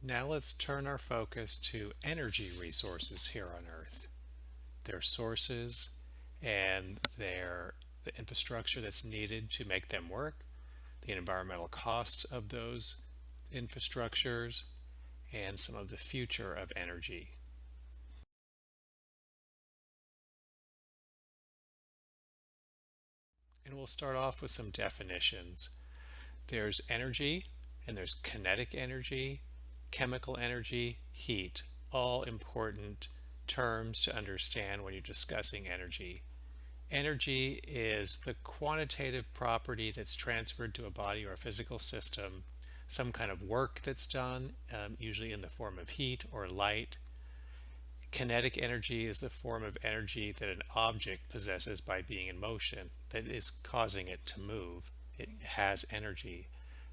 Now let's turn our focus to energy resources here on Earth, their sources and the infrastructure that's needed to make them work, the environmental costs of those infrastructures, and some of the future of energy. And we'll start off with some definitions. There's energy, and there's kinetic energy, chemical energy, heat, all important terms to understand when you're discussing energy. Energy is the quantitative property that's transferred to a body or a physical system, some kind of work that's done, usually in the form of heat or light. Kinetic energy is the form of energy that an object possesses by being in motion, that is causing it to move. It has energy.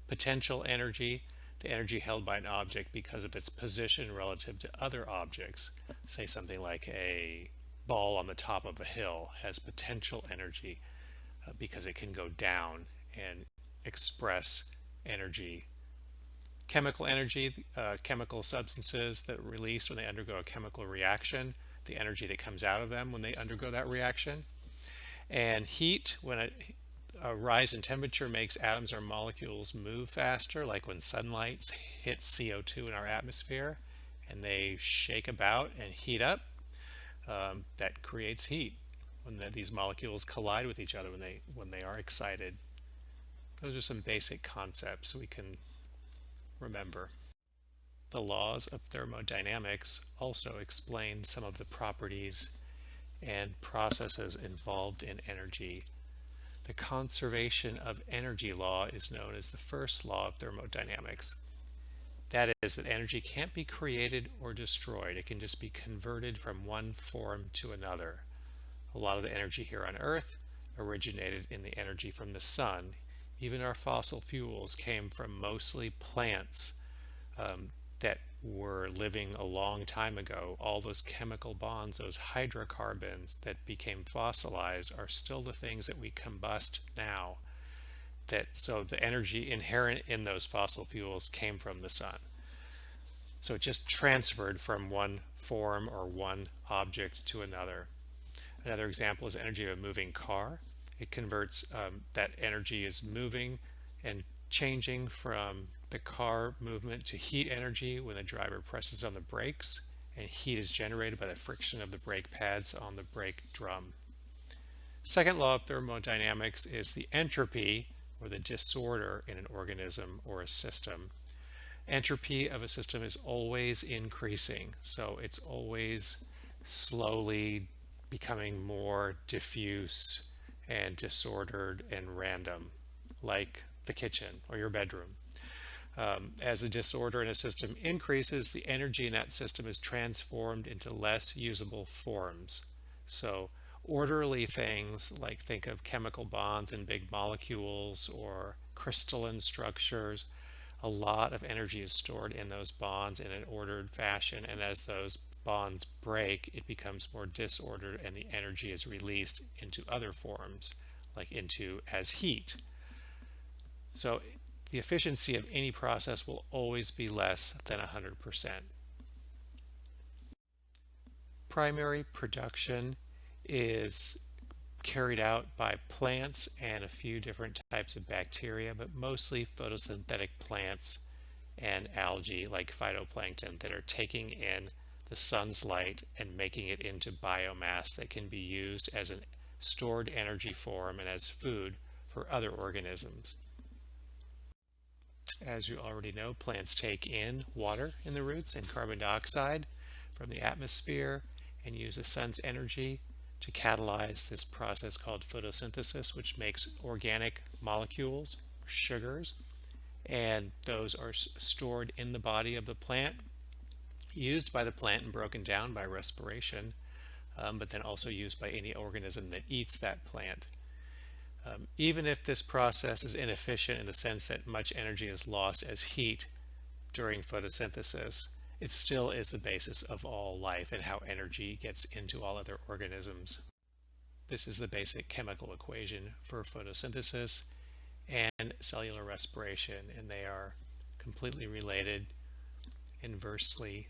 Potential energy, the energy held by an object because of its position relative to other objects. Say something like a ball on the top of a hill has potential energy because it can go down and express energy. Chemical energy, chemical substances that are released when they undergo a chemical reaction, the energy that comes out of them when they undergo that reaction. And heat, when a rise in temperature makes atoms or molecules move faster, like when sunlight hits CO2 in our atmosphere and they shake about and heat up, that creates heat when these molecules collide with each other when they are excited. Those are some basic concepts we can remember. The laws of thermodynamics also explain some of the properties and processes involved in energy. The conservation of energy law is known as the first law of thermodynamics. That is, that energy can't be created or destroyed. It can just be converted from one form to another. A lot of the energy here on Earth originated in the energy from the sun. Even our fossil fuels came from mostly plants that were living a long time ago. All those chemical bonds, those hydrocarbons that became fossilized, are still the things that we combust now. So the energy inherent in those fossil fuels came from the sun. So it just transferred from one form or one object to another. Another example is energy of a moving car. It converts that energy is moving and changing from the car movement to heat energy when the driver presses on the brakes, and heat is generated by the friction of the brake pads on the brake drum. Second law of thermodynamics is the entropy, or the disorder in an organism or a system. Entropy of a system is always increasing, so it's always slowly becoming more diffuse and disordered and random, like the kitchen or your bedroom. As the disorder in a system increases, the energy in that system is transformed into less usable forms. So orderly things, like think of chemical bonds in big molecules or crystalline structures, a lot of energy is stored in those bonds in an ordered fashion, and as those bonds break, it becomes more disordered and the energy is released into other forms, like into as heat. So the efficiency of any process will always be less than 100%. Primary production is carried out by plants and a few different types of bacteria, but mostly photosynthetic plants and algae like phytoplankton that are taking in the sun's light and making it into biomass that can be used as a stored energy form and as food for other organisms. As you already know, plants take in water in the roots and carbon dioxide from the atmosphere and use the sun's energy to catalyze this process called photosynthesis, which makes organic molecules, sugars, and those are stored in the body of the plant, used by the plant and broken down by respiration, but then also used by any organism that eats that plant. Even if this process is inefficient in the sense that much energy is lost as heat during photosynthesis, it still is the basis of all life and how energy gets into all other organisms. This is the basic chemical equation for photosynthesis and cellular respiration, and they are completely related inversely.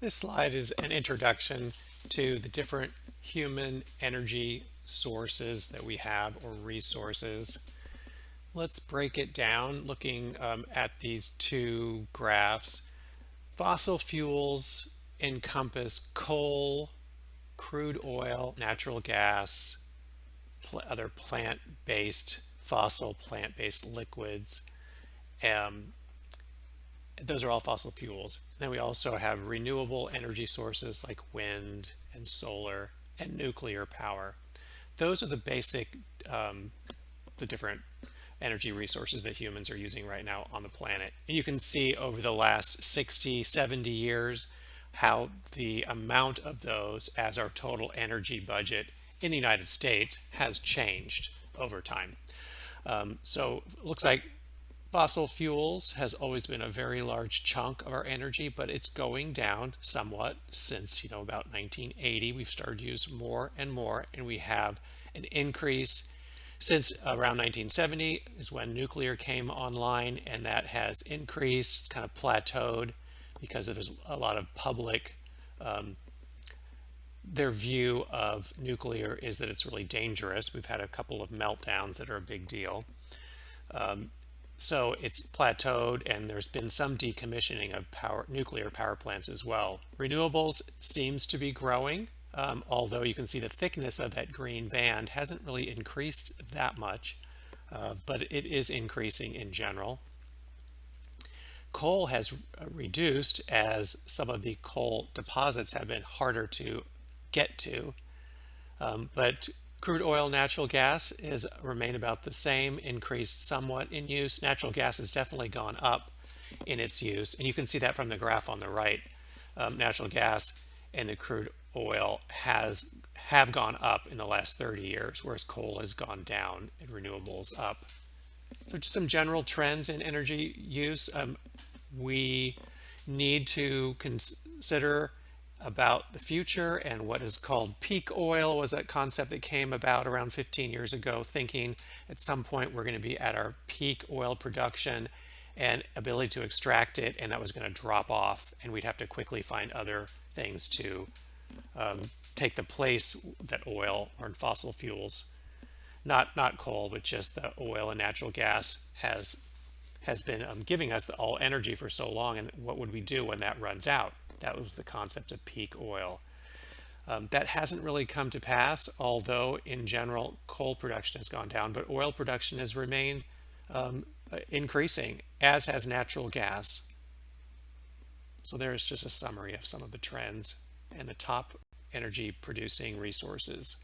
This slide is an introduction to the different human energy sources that we have, or resources. Let's break it down looking at these two graphs. Fossil fuels encompass coal, crude oil, natural gas, other plant-based, fossil plant-based liquids. Those are all fossil fuels. Then we also have renewable energy sources like wind and solar and nuclear power. Those are the basic, the different energy resources that humans are using right now on the planet. And you can see over the last 60, 70 years how the amount of those as our total energy budget in the United States has changed over time. So it looks like fossil fuels has always been a very large chunk of our energy, but it's going down somewhat since, about 1980. We've started to use more and more, and we have an increase since around 1970 is when nuclear came online, and that has increased. It's kind of plateaued because there's a lot of public, their view of nuclear is that it's really dangerous. We've had a couple of meltdowns that are a big deal. So it's plateaued, and there's been some decommissioning of nuclear power plants as well. Renewables seems to be growing, although you can see the thickness of that green band hasn't really increased that much, but it is increasing in general. Coal has reduced as some of the coal deposits have been harder to get to, but crude oil, natural gas has remained about the same, increased somewhat in use. Natural gas has definitely gone up in its use, and you can see that from the graph on the right. Natural gas and the crude oil have gone up in the last 30 years, whereas coal has gone down and renewables up. So just some general trends in energy use. We need to consider about the future, and what is called peak oil was that concept that came about around 15 years ago, thinking at some point we're going to be at our peak oil production and ability to extract it, and that was going to drop off, and we'd have to quickly find other things to take the place that oil or fossil fuels, not coal, but just the oil and natural gas has been giving us all energy for so long, and what would we do when that runs out? That was the concept of peak oil. That hasn't really come to pass, although in general coal production has gone down, but oil production has remained increasing, as has natural gas. So there's just a summary of some of the trends and the top energy producing resources.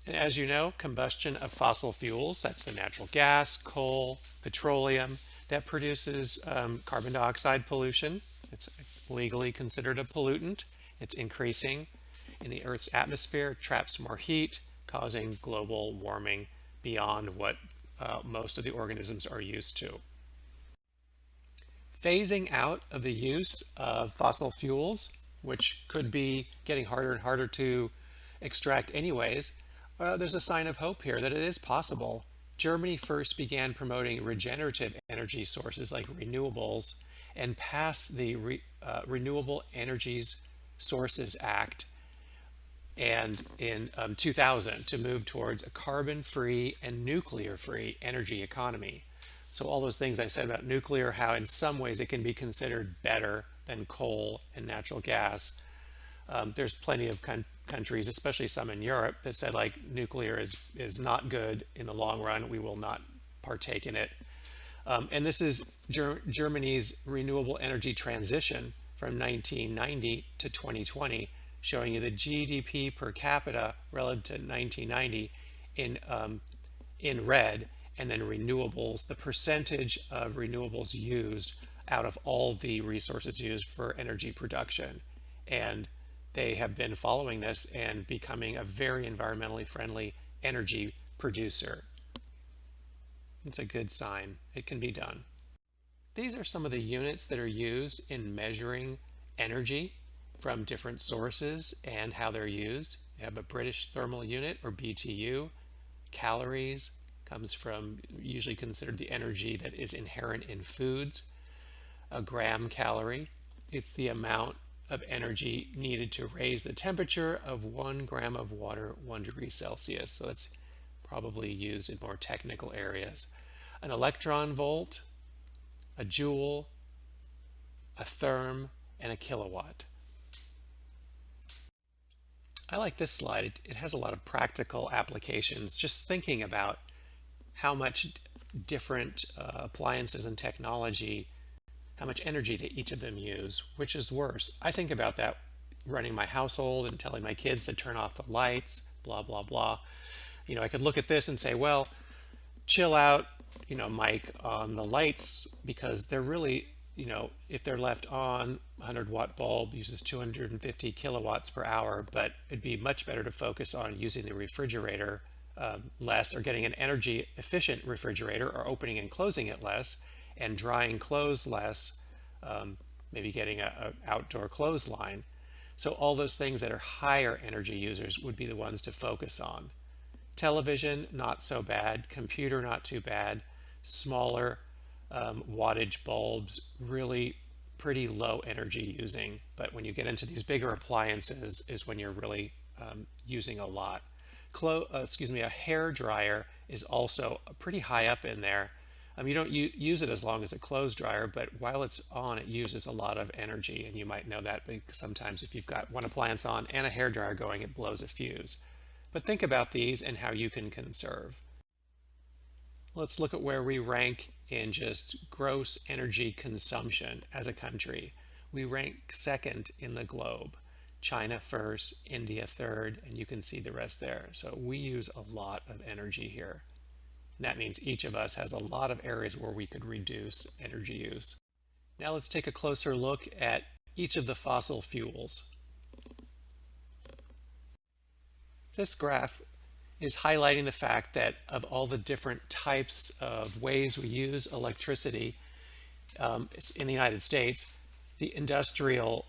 And as you know, combustion of fossil fuels, that's the natural gas, coal, petroleum, that produces carbon dioxide pollution. It's legally considered a pollutant. It's increasing in the Earth's atmosphere, traps more heat, causing global warming beyond what most of the organisms are used to. Phasing out of the use of fossil fuels, which could be getting harder and harder to extract anyways, there's a sign of hope here that it is possible. Germany first began promoting regenerative energy sources like renewables and passed the Renewable Energies Sources Act and in 2000 to move towards a carbon-free and nuclear-free energy economy. So all those things I said about nuclear, how in some ways it can be considered better than coal and natural gas. There's plenty of countries, especially some in Europe, that said like nuclear is not good in the long run. We will not partake in it. And this is Germany's renewable energy transition from 1990 to 2020, showing you the GDP per capita relative to 1990 in red, and then renewables, the percentage of renewables used out of all the resources used for energy production. And they have been following this and becoming a very environmentally friendly energy producer. It's a good sign. It can be done. These are some of the units that are used in measuring energy from different sources and how they're used. You have a British thermal unit, or BTU, Calories comes from usually considered the energy that is inherent in foods. A gram calorie, it's the amount of energy needed to raise the temperature of 1 gram of water 1 degree Celsius. So it's probably used in more technical areas. An electron volt, a joule, a therm, and a kilowatt. I like this slide. It has a lot of practical applications, just thinking about how much different appliances and technology, how much energy do each of them use, which is worse. I think about that running my household and telling my kids to turn off the lights, blah, blah, blah. I could look at this and say, well, chill out, Mike, on the lights, because they're really, if they're left on, 100-watt bulb uses 250 kilowatts per hour, but it'd be much better to focus on using the refrigerator less, or getting an energy efficient refrigerator, or opening and closing it less, and drying clothes less, maybe getting a outdoor clothesline. So all those things that are higher energy users would be the ones to focus on. Television, not so bad. Computer, not too bad. Smaller wattage bulbs, really pretty low energy using. But when you get into these bigger appliances is when you're really using a lot. A hair dryer is also pretty high up in there. You don't use it as long as a clothes dryer, but while it's on, it uses a lot of energy, and you might know that because sometimes if you've got one appliance on and a hair dryer going, it blows a fuse. But think about these and how you can conserve. Let's look at where we rank in just gross energy consumption as a country. We rank second in the globe. China first, India third, and you can see the rest there. So we use a lot of energy here. And that means each of us has a lot of areas where we could reduce energy use. Now let's take a closer look at each of the fossil fuels. This graph is highlighting the fact that of all the different types of ways we use electricity in the United States, the industrial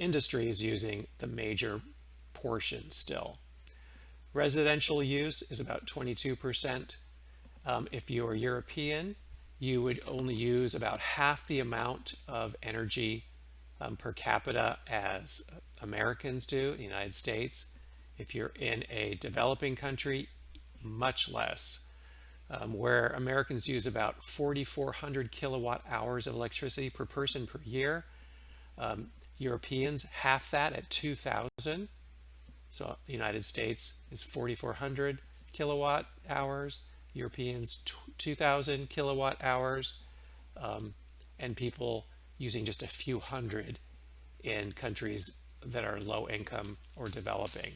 industry is using the major portion still. Residential use is about 22%. If you are European, you would only use about half the amount of energy per capita as Americans do in the United States. If you're in a developing country, much less. Where Americans use about 4,400 kilowatt hours of electricity per person per year, Europeans half that at 2,000. So the United States is 4,400 kilowatt hours, Europeans 2,000 kilowatt hours, and people using just a few hundred in countries that are low income or developing.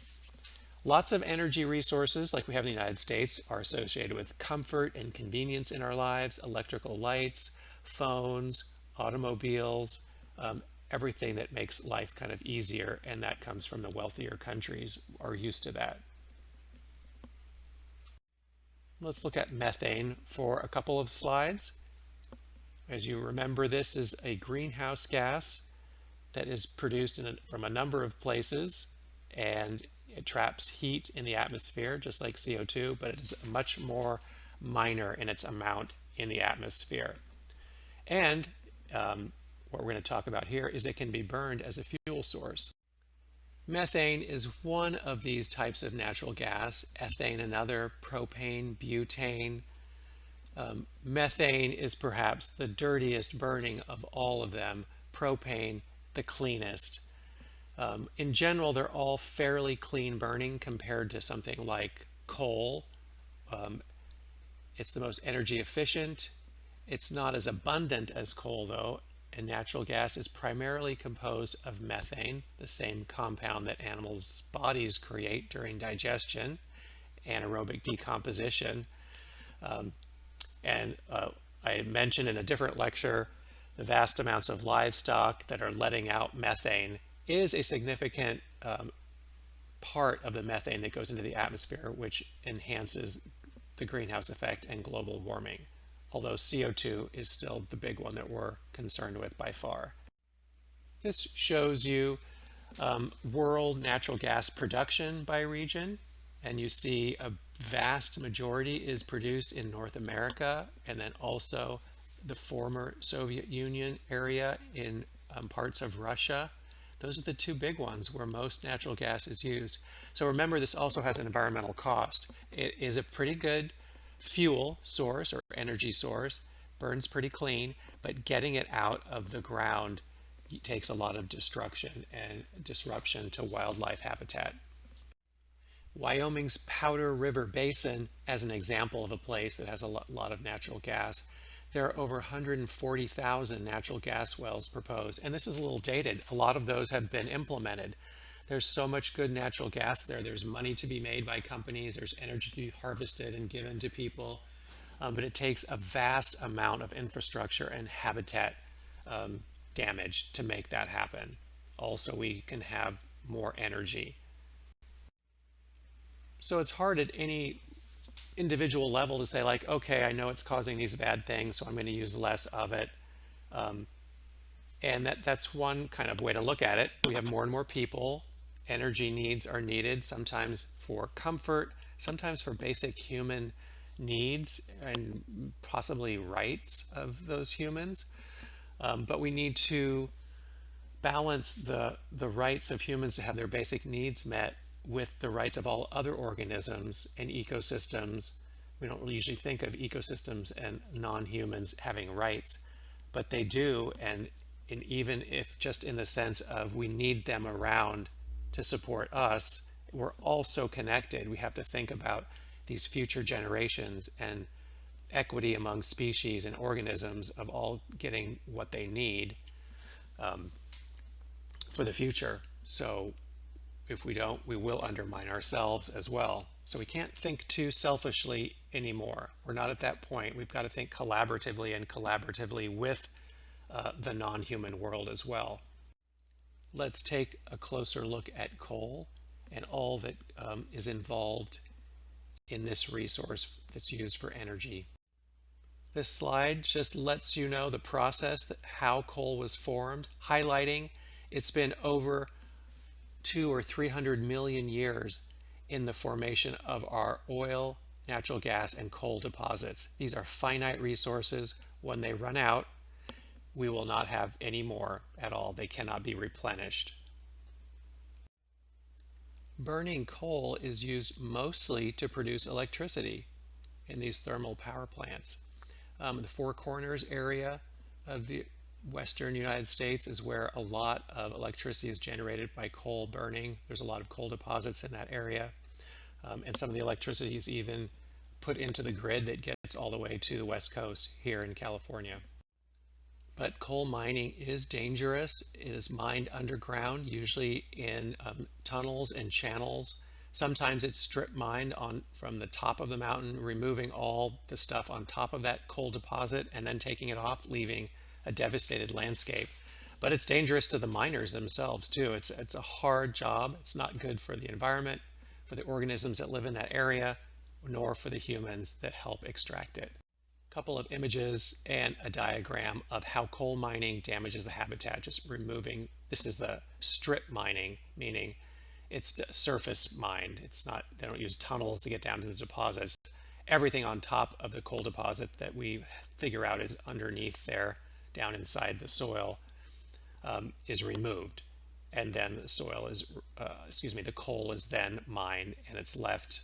Lots of energy resources like we have in the United States are associated with comfort and convenience in our lives, electrical lights, phones, automobiles, everything that makes life kind of easier, and that comes from the wealthier countries are used to that. Let's look at methane for a couple of slides. As you remember, this is a greenhouse gas that is produced from a number of places, and it traps heat in the atmosphere just like CO2, but it is much more minor in its amount in the atmosphere. And what we're going to talk about here is it can be burned as a fuel source. Methane is one of these types of natural gas, ethane another, propane, butane. Methane is perhaps the dirtiest burning of all of them, propane the cleanest. In general, they're all fairly clean burning compared to something like coal. It's the most energy efficient. It's not as abundant as coal though, and natural gas is primarily composed of methane, the same compound that animals' bodies create during digestion, anaerobic decomposition. I mentioned in a different lecture the vast amounts of livestock that are letting out methane is a significant part of the methane that goes into the atmosphere, which enhances the greenhouse effect and global warming, although CO2 is still the big one that we're concerned with by far. This shows you world natural gas production by region. And you see a vast majority is produced in North America, and then also the former Soviet Union area in parts of Russia. Those are the two big ones where most natural gas is used. So remember, this also has an environmental cost. It is a pretty good fuel source or energy source, burns pretty clean, but getting it out of the ground takes a lot of destruction and disruption to wildlife habitat. Wyoming's Powder River Basin, as an example of a place that has a lot of natural gas, there are over 140,000 natural gas wells proposed, and this is a little dated. A lot of those have been implemented. There's so much good natural gas there. There's money to be made by companies. There's energy to be harvested and given to people. But it takes a vast amount of infrastructure and habitat damage to make that happen. Also, we can have more energy. So it's hard at any individual level to say, like, okay, I know it's causing these bad things, so I'm going to use less of it. And that's one kind of way to look at it. We have more and more people. Energy needs are needed, sometimes for comfort, sometimes for basic human needs and possibly rights of those humans. But we need to balance the rights of humans to have their basic needs met with the rights of all other organisms and ecosystems. We don't usually think of ecosystems and non-humans having rights, but they do. And even if just in the sense of we need them around to support us, we're also connected. We have to think about these future generations and equity among species and organisms of all getting what they need for the future. So if we don't, we will undermine ourselves as well. So we can't think too selfishly anymore. We're not at that point. We've got to think collaboratively and collaboratively with the non-human world as well. Let's take a closer look at coal and all that is involved in this resource that's used for energy. This slide just lets you know the process, how coal was formed, highlighting it's been over 200 or 300 million years in the formation of our oil, natural gas, and coal deposits. These are finite resources. When they run out, we will not have any more at all. They cannot be replenished. Burning coal is used mostly to produce electricity in these thermal power plants. The Four Corners area of the western United States is where a lot of electricity is generated by coal burning. There's a lot of coal deposits in that area. And some of the electricity is even put into the grid that gets all the way to the West Coast here in California. But coal mining is dangerous. It is mined underground, usually in tunnels and channels. Sometimes it's strip mined from the top of the mountain, removing all the stuff on top of that coal deposit and then taking it off, leaving a devastated landscape. But it's dangerous to the miners themselves too. It's a hard job. It's not good for the environment, for the organisms that live in that area, nor for the humans that help extract it. A couple of images and a diagram of how coal mining damages the habitat, just removing, this is the strip mining, meaning it's surface mined. It's not, they don't use tunnels to get down to the deposits. Everything on top of the coal deposit that we figure out is underneath there, down inside the soil, is removed. And then the soil is, the coal is then mined and it's left,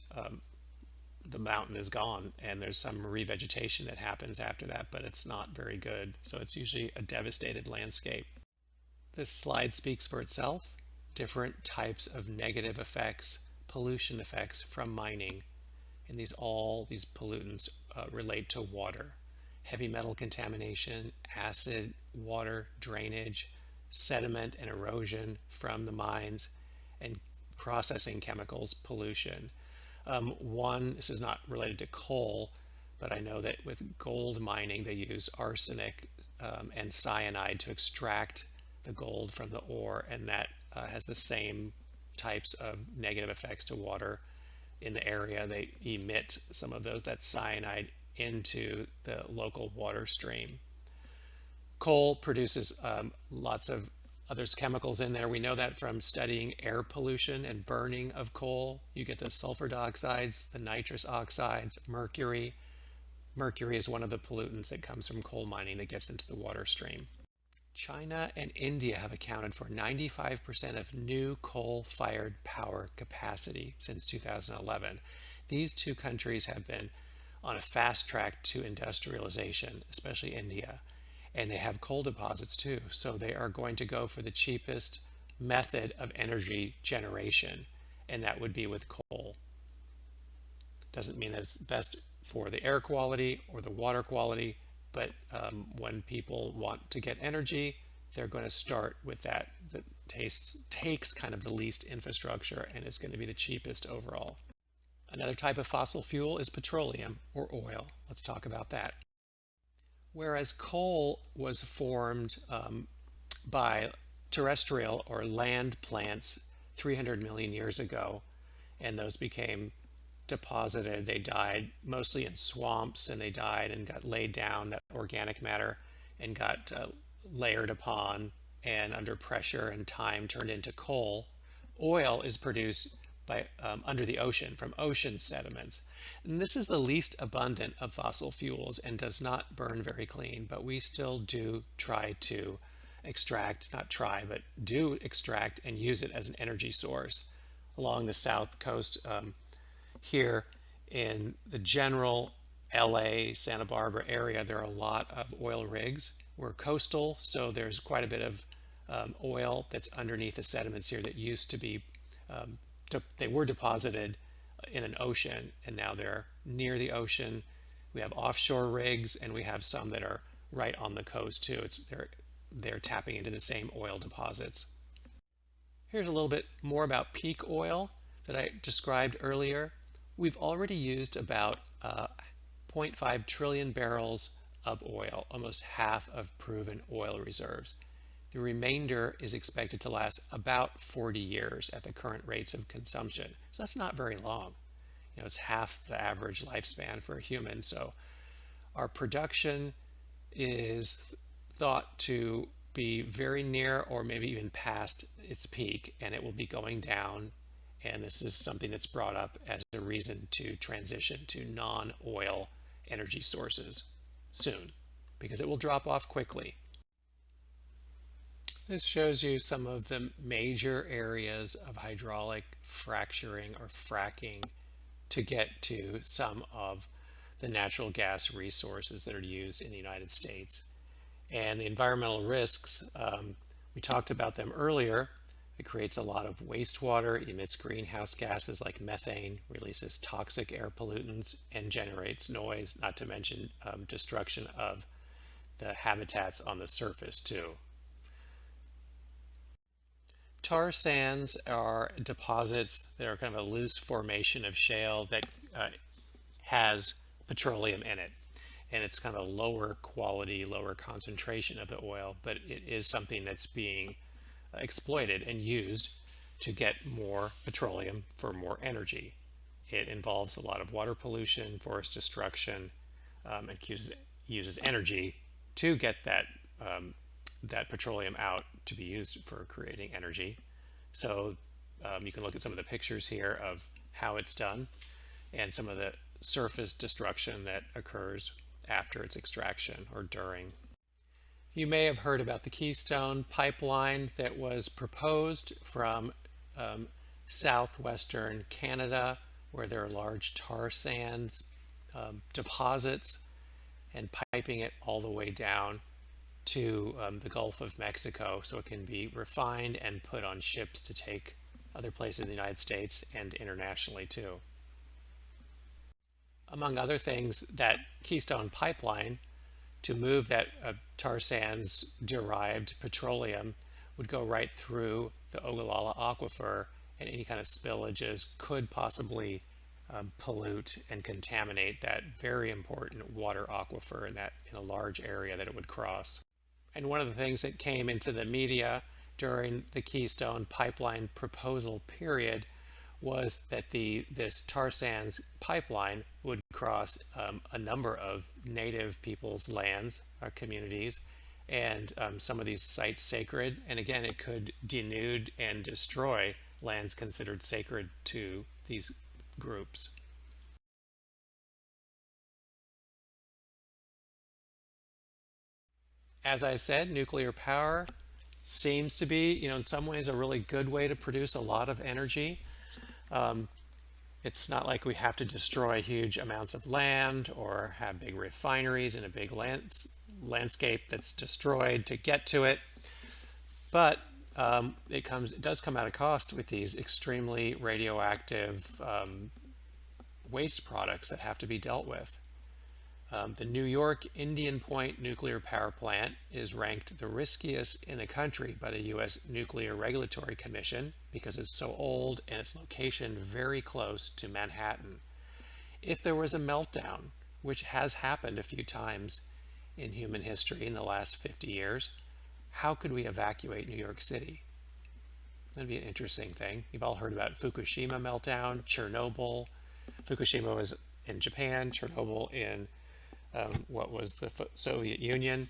the mountain is gone and there's some revegetation that happens after that, but it's not very good. So it's usually a devastated landscape. This slide speaks for itself. Different types of negative effects, pollution effects from mining. And all these pollutants relate to water. Heavy metal contamination, acid, water, drainage, sediment and erosion from the mines, and processing chemicals, pollution. This is not related to coal, but I know that with gold mining, they use arsenic and cyanide to extract the gold from the ore, and that has the same types of negative effects to water in the area. They emit some of that cyanide into the local water stream. Coal produces lots of There's chemicals in there. We know that from studying air pollution and burning of coal. You get the sulfur dioxides, the nitrous oxides, mercury. Mercury is one of the pollutants that comes from coal mining that gets into the water stream. China and India have accounted for 95% of new coal-fired power capacity since 2011. These two countries have been on a fast track to industrialization, especially India, and they have coal deposits too. So they are going to go for the cheapest method of energy generation, and that would be with coal. Doesn't mean that it's best for the air quality or the water quality, but when people want to get energy, they're going to start with that takes kind of the least infrastructure and is going to be the cheapest overall. Another type of fossil fuel is petroleum or oil. Let's talk about that. Whereas coal was formed by terrestrial or land plants 300 million years ago, and those became deposited. They died mostly in swamps, and they died and got laid down, that organic matter, and got layered upon and under pressure and time turned into coal. Oil is produced by under the ocean from ocean sediments. And this is the least abundant of fossil fuels and does not burn very clean, but we still do try to extract, not try, but do extract and use it as an energy source. Along the south coast here in the general LA, Santa Barbara area, there are a lot of oil rigs. We're coastal, so there's quite a bit of oil that's underneath the sediments here that used to be, they were deposited in an ocean, and now they're near the ocean. We have offshore rigs, and we have some that are right on the coast too. They're tapping into the same oil deposits. Here's a little bit more about peak oil that I described earlier. We've already used about 0.5 trillion barrels of oil, almost half of proven oil reserves. The remainder is expected to last about 40 years at the current rates of consumption. So that's not very long. You know, it's half the average lifespan for a human. So our production is thought to be very near or maybe even past its peak, and it will be going down. And this is something that's brought up as a reason to transition to non-oil energy sources soon, because it will drop off quickly. This shows you some of the major areas of hydraulic fracturing or fracking to get to some of the natural gas resources that are used in the United States. And the environmental risks, we talked about them earlier. It creates a lot of wastewater, emits greenhouse gases like methane, releases toxic air pollutants, and generates noise, not to mention destruction of the habitats on the surface too. Tar sands are deposits that are kind of a loose formation of shale that has petroleum in it. And it's kind of a lower quality, lower concentration of the oil, but it is something that's being exploited and used to get more petroleum for more energy. It involves a lot of water pollution, forest destruction, and uses energy to get that petroleum out to be used for creating energy. So you can look at some of the pictures here of how it's done and some of the surface destruction that occurs after its extraction or during. You may have heard about the Keystone Pipeline that was proposed from southwestern Canada, where there are large tar sands deposits, and piping it all the way down to the Gulf of Mexico so it can be refined and put on ships to take other places in the United States and internationally too. Among other things, that Keystone Pipeline, to move that tar sands derived petroleum, would go right through the Ogallala Aquifer, and any kind of spillages could possibly pollute and contaminate that very important water aquifer in a large area that it would cross. And one of the things that came into the media during the Keystone Pipeline proposal period was that this tar sands pipeline would cross a number of native people's lands, our communities, and some of these sites sacred. And again, it could denude and destroy lands considered sacred to these groups. As I've said, nuclear power seems to be, in some ways a really good way to produce a lot of energy. It's not like we have to destroy huge amounts of land or have big refineries in a big landscape that's destroyed to get to it. But it does come at a cost with these extremely radioactive waste products that have to be dealt with. The New York Indian Point nuclear power plant is ranked the riskiest in the country by the U.S. Nuclear Regulatory Commission because it's so old and its location very close to Manhattan. If there was a meltdown, which has happened a few times in human history in the last 50 years, how could we evacuate New York City? That'd be an interesting thing. You've all heard about Fukushima meltdown, Chernobyl. Fukushima was in Japan, Chernobyl in what was the Soviet Union.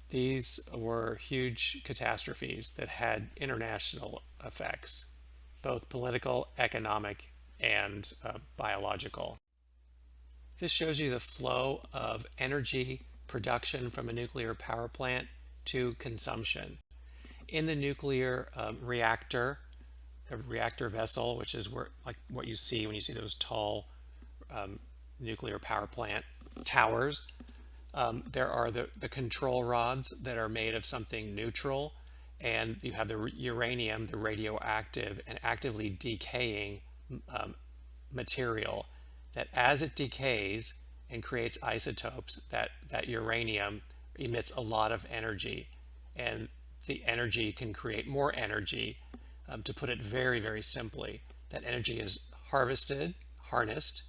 These were huge catastrophes that had international effects, both political, economic, and biological. This shows you the flow of energy production from a nuclear power plant to consumption. In the nuclear reactor, the reactor vessel, which is like what you see when you see those tall nuclear power plant towers, there are the control rods that are made of something neutral, and you have the uranium, the radioactive and actively decaying material that as it decays and creates isotopes, that uranium emits a lot of energy, and the energy can create more energy. To put it very, very simply, that energy is harnessed,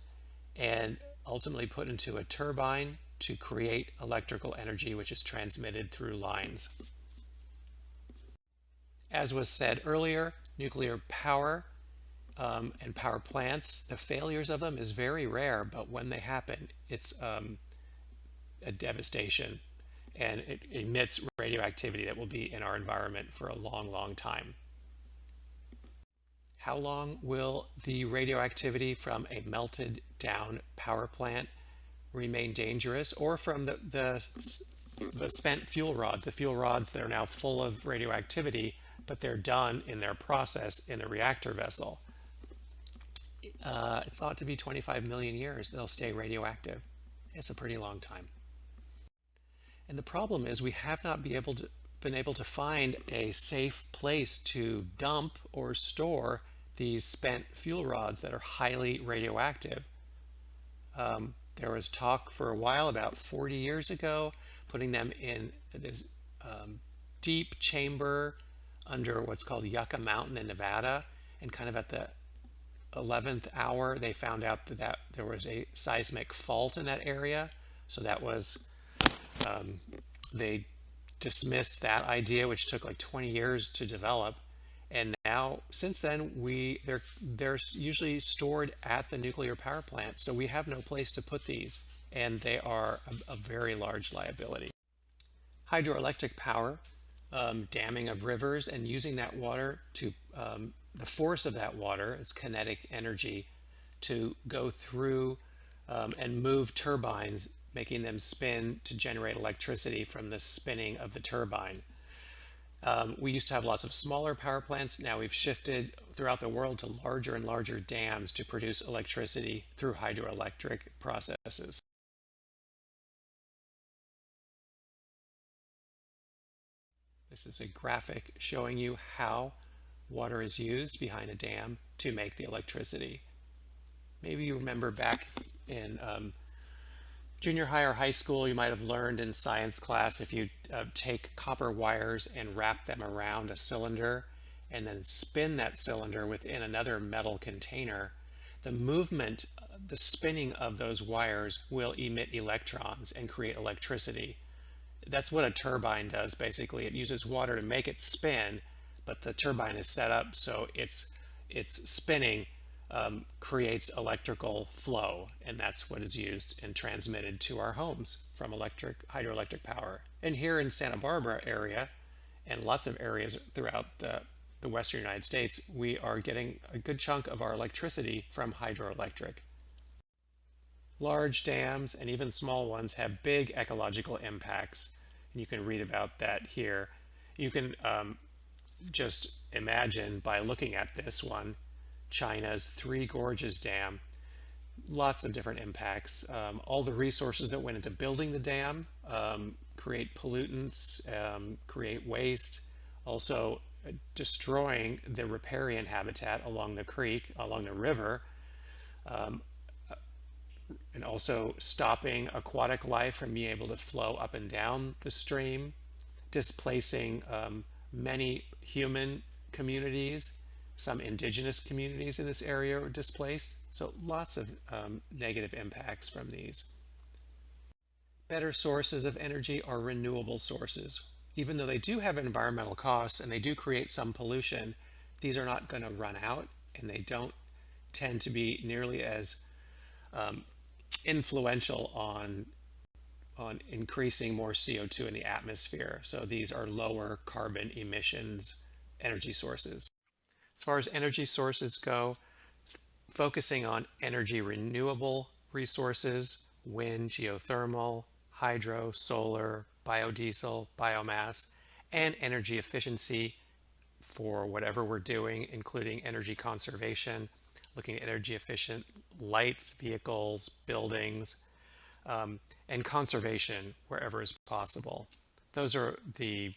and ultimately put into a turbine to create electrical energy, which is transmitted through lines. As was said earlier, nuclear power and power plants, the failures of them is very rare, but when they happen, it's a devastation, and it emits radioactivity that will be in our environment for a long, long time. How long will the radioactivity from a melted down power plant remain dangerous, or from the spent fuel rods, the fuel rods that are now full of radioactivity, but they're done in their process in a reactor vessel? It's thought to be 25 million years they'll stay radioactive. It's a pretty long time. And the problem is we have not been able to find a safe place to dump or store these spent fuel rods that are highly radioactive. There was talk for a while, about 40 years ago, putting them in this deep chamber under what's called Yucca Mountain in Nevada, and kind of at the 11th hour they found out that there was a seismic fault in that area. So that was they dismissed that idea, which took like 20 years to develop. And now, since then, they're usually stored at the nuclear power plant, so we have no place to put these, and they are a very large liability. Hydroelectric power, damming of rivers, and using that water to the force of that water, its kinetic energy, to go through and move turbines, making them spin to generate electricity from the spinning of the turbine. We used to have lots of smaller power plants. Now we've shifted throughout the world to larger and larger dams to produce electricity through hydroelectric processes. This is a graphic showing you how water is used behind a dam to make the electricity. Maybe you remember back in junior high or high school, you might have learned in science class, if you take copper wires and wrap them around a cylinder and then spin that cylinder within another metal container, the movement, the spinning of those wires will emit electrons and create electricity. That's what a turbine does, basically. It uses water to make it spin, but the turbine is set up so its spinning creates electrical flow, and that's what is used and transmitted to our homes from hydroelectric power. And here in Santa Barbara area, and lots of areas throughout the western United States, we are getting a good chunk of our electricity from hydroelectric. Large dams and even small ones have big ecological impacts. And you can read about that here. You can just imagine by looking at this one, China's Three Gorges Dam, lots of different impacts. All the resources that went into building the dam create pollutants, create waste, also destroying the riparian habitat along the creek, along the river, and also stopping aquatic life from being able to flow up and down the stream, displacing many human communities. Some indigenous communities in this area are displaced. So lots of negative impacts from these. Better sources of energy are renewable sources. Even though they do have environmental costs and they do create some pollution, these are not going to run out, and they don't tend to be nearly as influential on increasing more CO2 in the atmosphere. So these are lower carbon emissions energy sources. As far as energy sources go, focusing on energy renewable resources, wind, geothermal, hydro, solar, biodiesel, biomass, and energy efficiency for whatever we're doing, including energy conservation, looking at energy efficient lights, vehicles, buildings, and conservation wherever is possible. Those are the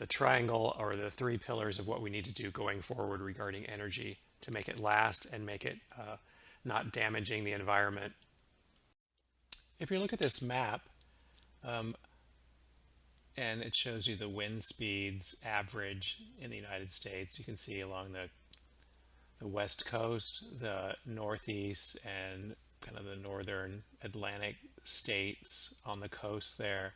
triangle, or the three pillars of what we need to do going forward regarding energy to make it last and make it not damaging the environment. If you look at this map, and it shows you the wind speeds average in the United States, you can see along the west coast, the northeast, and kind of the northern Atlantic states on the coast there,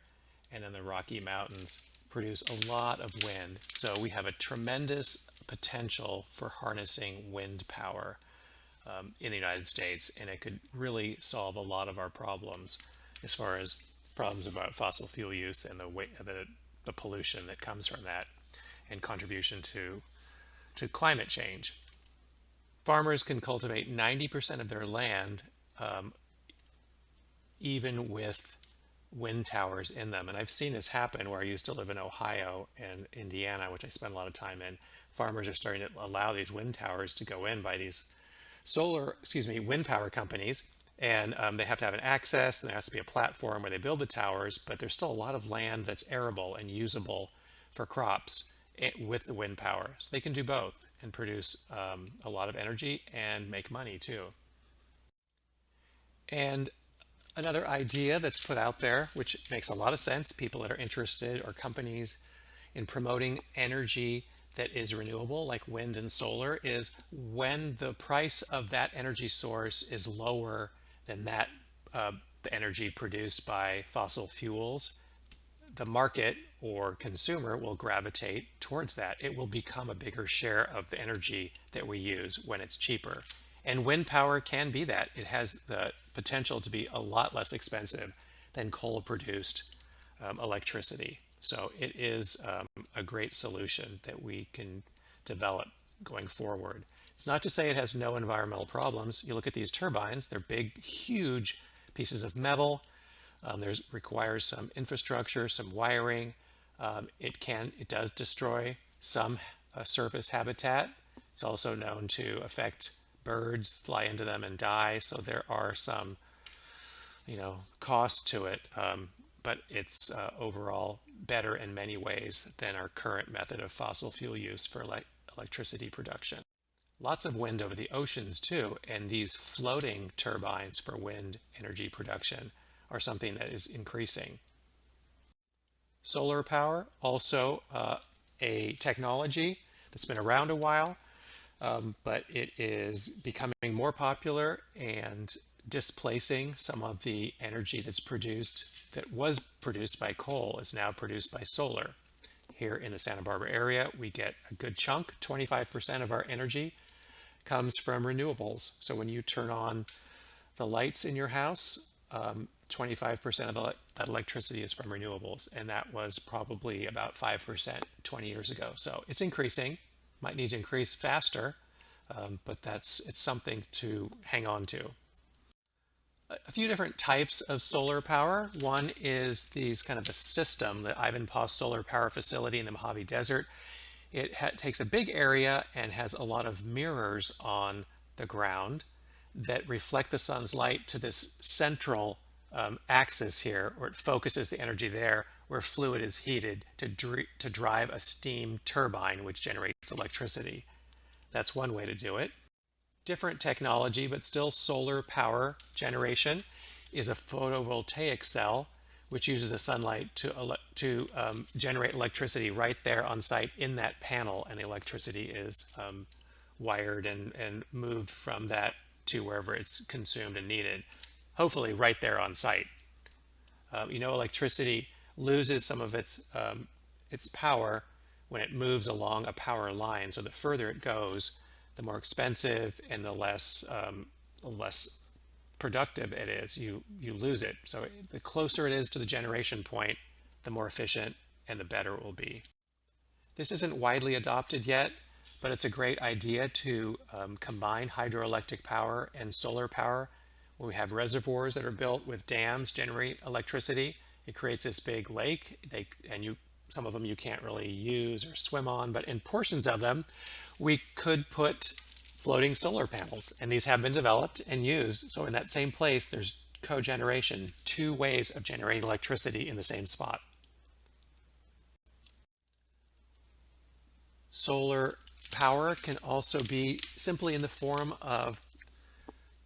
and in the Rocky Mountains produce a lot of wind. So we have a tremendous potential for harnessing wind power in the United States, and it could really solve a lot of our problems as far as problems about fossil fuel use and the pollution that comes from that, and contribution to climate change. Farmers can cultivate 90% of their land even with wind towers in them. And I've seen this happen where I used to live in Ohio and Indiana, which I spent a lot of time in. Farmers are starting to allow these wind towers to go in by these wind power companies. And they have to have an access, and there has to be a platform where they build the towers, but there's still a lot of land that's arable and usable for crops with the wind power. So they can do both and produce a lot of energy and make money too. And another idea that's put out there, which makes a lot of sense, people that are interested, or companies in promoting energy that is renewable, like wind and solar, is when the price of that energy source is lower than that the energy produced by fossil fuels, the market or consumer will gravitate towards that. It will become a bigger share of the energy that we use when it's cheaper. And wind power can be that. It has the potential to be a lot less expensive than coal-produced electricity. So it is a great solution that we can develop going forward. It's not to say it has no environmental problems. You look at these turbines, they're big, huge pieces of metal. Requires some infrastructure, some wiring. It does destroy some surface habitat. It's also known to affect birds, fly into them and die. So there are some, costs to it, but it's overall better in many ways than our current method of fossil fuel use for electricity production. Lots of wind over the oceans too, and these floating turbines for wind energy production are something that is increasing. Solar power, also a technology that's been around a while, but it is becoming more popular and displacing some of the energy that was produced by coal is now produced by solar. Here in the Santa Barbara area, we get a good chunk, 25% of our energy comes from renewables. So when you turn on the lights in your house, 25% of that electricity is from renewables, and that was probably about 5% 20 years ago. So it's increasing, might need to increase faster, but it's something to hang on to. A few different types of solar power. One is these kind of a system, the Ivanpah Solar Power Facility in the Mojave Desert. It takes a big area and has a lot of mirrors on the ground that reflect the sun's light to this central axis here, where it focuses the energy there, where fluid is heated to drive a steam turbine, which generates electricity. That's one way to do it. Different technology, but still solar power generation, is a photovoltaic cell, which uses the sunlight to generate electricity right there on site in that panel, and the electricity is wired and moved from that to wherever it's consumed and needed, hopefully right there on site. Electricity loses some of its power when it moves along a power line. So the further it goes, the more expensive and the less productive it is. You lose it. So the closer it is to the generation point, the more efficient and the better it will be. This isn't widely adopted yet, but it's a great idea to combine hydroelectric power and solar power. When we have reservoirs that are built with dams generate electricity, it creates this big lake. Some of them you can't really use or swim on, but in portions of them, we could put floating solar panels, and these have been developed and used. So in that same place, there's cogeneration, two ways of generating electricity in the same spot. Solar power can also be simply in the form of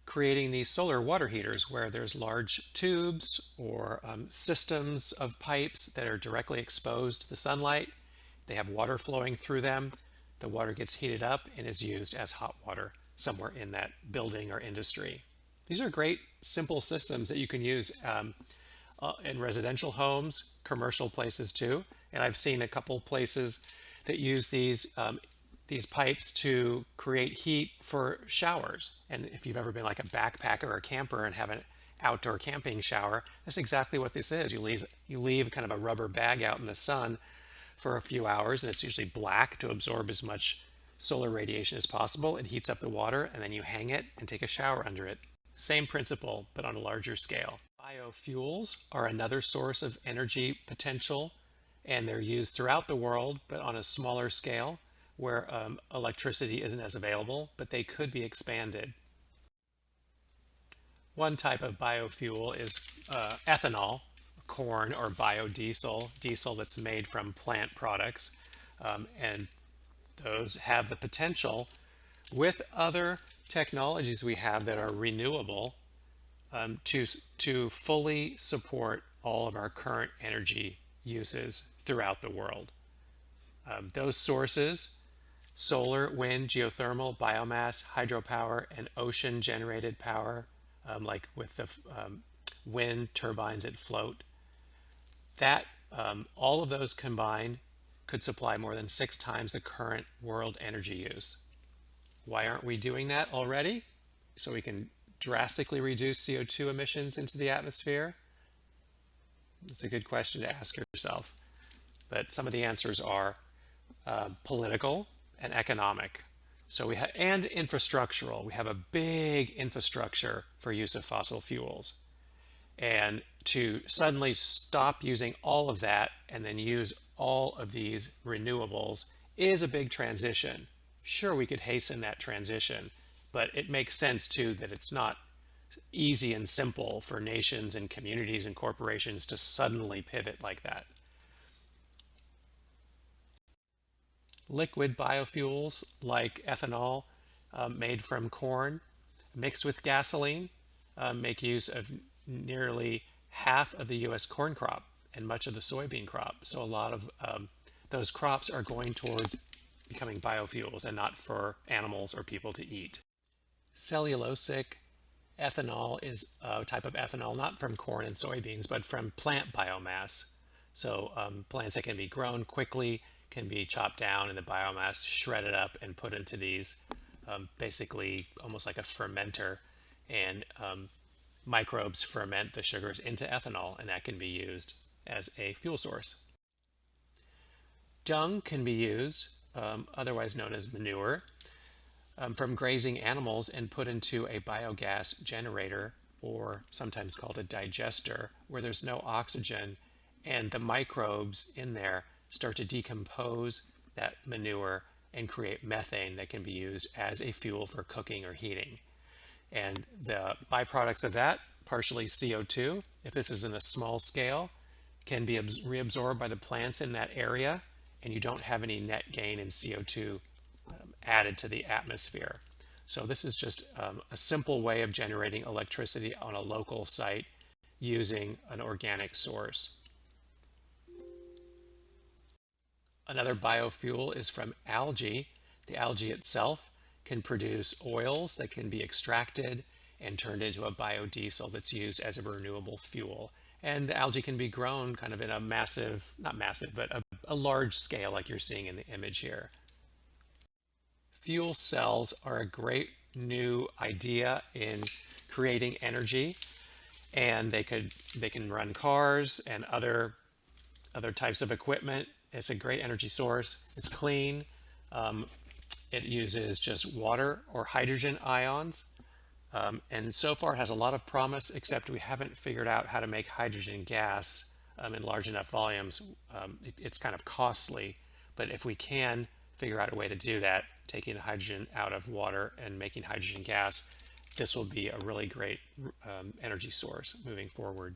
creating these solar water heaters, where there's large tubes or systems of pipes that are directly exposed to the sunlight. They have water flowing through them. The water gets heated up and is used as hot water somewhere in that building or industry. These are great, simple systems that you can use in residential homes, commercial places too. And I've seen a couple places that use these pipes to create heat for showers. And if you've ever been like a backpacker or a camper and have an outdoor camping shower, that's exactly what this is. You leave kind of a rubber bag out in the sun for a few hours, and it's usually black to absorb as much solar radiation as possible. It heats up the water, and then you hang it and take a shower under it. Same principle, but on a larger scale. Biofuels are another source of energy potential, and they're used throughout the world, but on a smaller scale, where electricity isn't as available, but they could be expanded. One type of biofuel is ethanol, corn, or biodiesel, diesel that's made from plant products. And those have the potential, with other technologies we have that are renewable, to fully support all of our current energy uses throughout the world. Those sources, solar, wind, geothermal, biomass, hydropower, and ocean generated power, like with the wind turbines that float, that all of those combined could supply more than 6 times the current world energy use. Why aren't we doing that already? So we can drastically reduce CO2 emissions into the atmosphere? It's a good question to ask yourself. But some of the answers are political and economic. So and infrastructural. We have a big infrastructure for use of fossil fuels. And to suddenly stop using all of that and then use all of these renewables is a big transition. Sure, we could hasten that transition, but it makes sense too that it's not easy and simple for nations and communities and corporations to suddenly pivot like that. Liquid biofuels like ethanol made from corn mixed with gasoline make use of nearly half of the U.S. corn crop and much of the soybean crop. So a lot of those crops are going towards becoming biofuels and not for animals or people to eat. Cellulosic ethanol is a type of ethanol not from corn and soybeans, but from plant biomass. So plants that can be grown quickly can be chopped down and the biomass shredded up and put into these basically almost like a fermenter, and microbes ferment the sugars into ethanol, and that can be used as a fuel source. Dung can be used, otherwise known as manure, from grazing animals and put into a biogas generator, or sometimes called a digester, where there's no oxygen and the microbes in there start to decompose that manure and create methane that can be used as a fuel for cooking or heating. And the byproducts of that, partially CO2, if this is in a small scale, can be reabsorbed by the plants in that area, and you don't have any net gain in CO2 added to the atmosphere. So this is just a simple way of generating electricity on a local site using an organic source. Another biofuel is from algae. The algae itself can produce oils that can be extracted and turned into a biodiesel that's used as a renewable fuel. And the algae can be grown kind of in a massive, not massive, but a large scale like you're seeing in the image here. Fuel cells are a great new idea in creating energy, and they can run cars and other types of equipment. It's a great energy source. It's clean. It uses just water or hydrogen ions, and so far has a lot of promise, except we haven't figured out how to make hydrogen gas in large enough volumes. It's kind of costly, but if we can figure out a way to do that, taking the hydrogen out of water and making hydrogen gas, this will be a really great energy source moving forward.